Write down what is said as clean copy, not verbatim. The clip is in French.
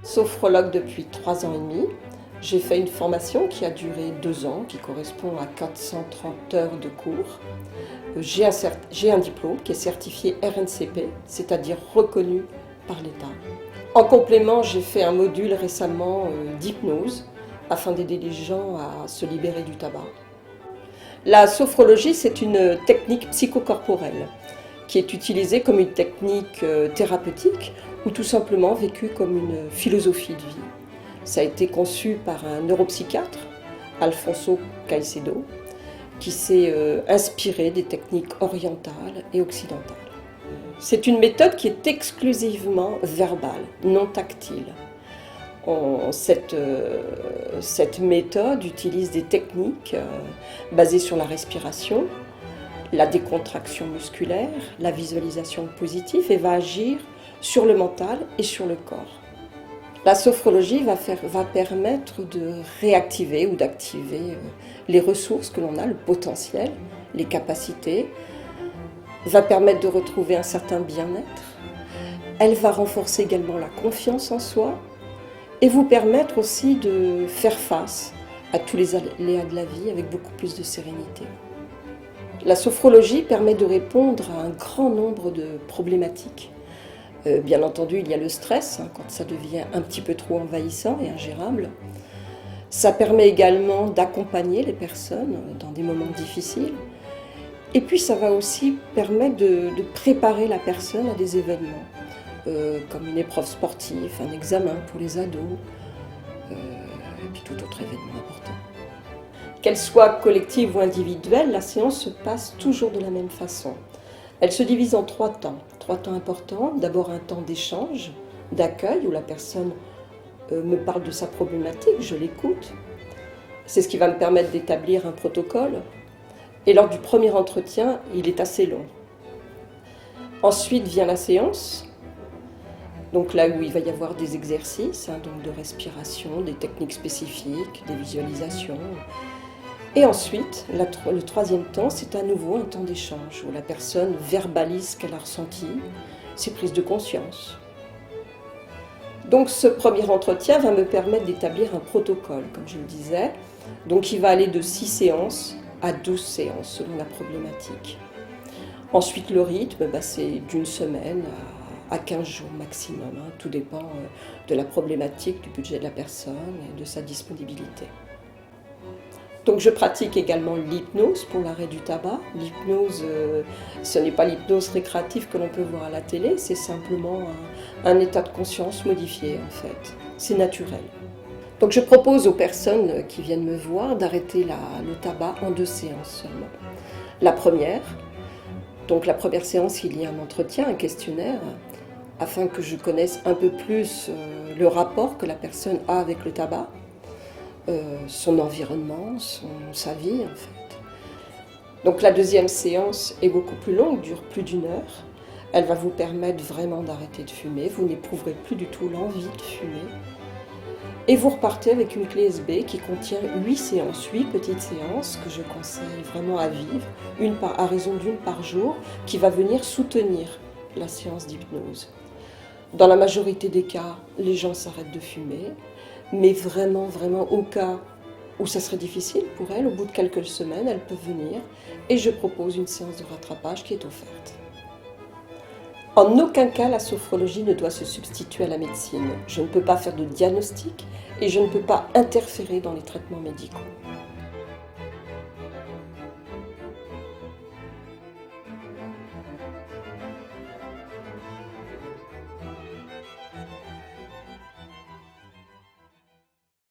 Sophrologue depuis 3 ans et demi. J'ai fait une formation qui a duré 2 ans, qui correspond à 430 heures de cours. J'ai un diplôme qui est certifié RNCP, c'est-à-dire reconnu par l'État. En complément, j'ai fait un module récemment d'hypnose afin d'aider les gens à se libérer du tabac. La sophrologie, c'est une technique psychocorporelle qui est utilisée comme une technique thérapeutique ou tout simplement vécue comme une philosophie de vie. Ça a été conçu par un neuropsychiatre, Alfonso Caicedo, qui s'est inspiré des techniques orientales et occidentales. C'est une méthode qui est exclusivement verbale, non tactile. Cette méthode utilise des techniques basées sur la respiration, la décontraction musculaire, la visualisation positive et va agir sur le mental et sur le corps. La sophrologie va permettre de réactiver ou d'activer les ressources que l'on a, le potentiel, les capacités, va permettre de retrouver un certain bien-être. Elle va renforcer également la confiance en soi et vous permettre aussi de faire face à tous les aléas de la vie avec beaucoup plus de sérénité. La sophrologie permet de répondre à un grand nombre de problématiques. Bien entendu, il y a le stress, quand ça devient un petit peu trop envahissant et ingérable. Ça permet également d'accompagner les personnes dans des moments difficiles. Et puis ça va aussi permettre de préparer la personne à des événements, comme une épreuve sportive, un examen pour les ados, et puis tout autre événement important. Qu'elle soit collective ou individuelle, la séance se passe toujours de la même façon. Elle se divise en 3 temps importants. D'abord un temps d'échange, d'accueil, où la personne me parle de sa problématique, je l'écoute. C'est ce qui va me permettre d'établir un protocole. Et lors du premier entretien, il est assez long. Ensuite vient la séance, donc là où il va y avoir des exercices, donc de respiration, des techniques spécifiques, des visualisations. Et ensuite, le 3e temps, c'est à nouveau un temps d'échange, où la personne verbalise ce qu'elle a ressenti, ses prises de conscience. Donc ce premier entretien va me permettre d'établir un protocole, comme je le disais. Donc il va aller de 6 séances à 12 séances, selon la problématique. Ensuite, le rythme, c'est d'une semaine à 15 jours maximum. Tout dépend de la problématique, du budget de la personne et de sa disponibilité. Donc je pratique également l'hypnose pour l'arrêt du tabac. L'hypnose, ce n'est pas l'hypnose récréative que l'on peut voir à la télé, c'est simplement un état de conscience modifié en fait. C'est naturel. Donc je propose aux personnes qui viennent me voir d'arrêter le tabac en 2 séances seulement. La première séance, il y a un entretien, un questionnaire, afin que je connaisse un peu plus le rapport que la personne a avec le tabac. Son environnement, sa vie en fait. Donc la 2e séance est beaucoup plus longue, dure plus d'1 heure. Elle va vous permettre vraiment d'arrêter de fumer, vous n'éprouverez plus du tout l'envie de fumer. Et vous repartez avec une clé USB qui contient 8 séances, 8 petites séances que je conseille vraiment à vivre, à raison d'1 par jour, qui va venir soutenir la séance d'hypnose. Dans la majorité des cas, les gens s'arrêtent de fumer. Mais vraiment au cas où ça serait difficile pour elles, au bout de quelques semaines, elles peuvent venir et je propose une séance de rattrapage qui est offerte. En aucun cas, la sophrologie ne doit se substituer à la médecine. Je ne peux pas faire de diagnostic et je ne peux pas interférer dans les traitements médicaux.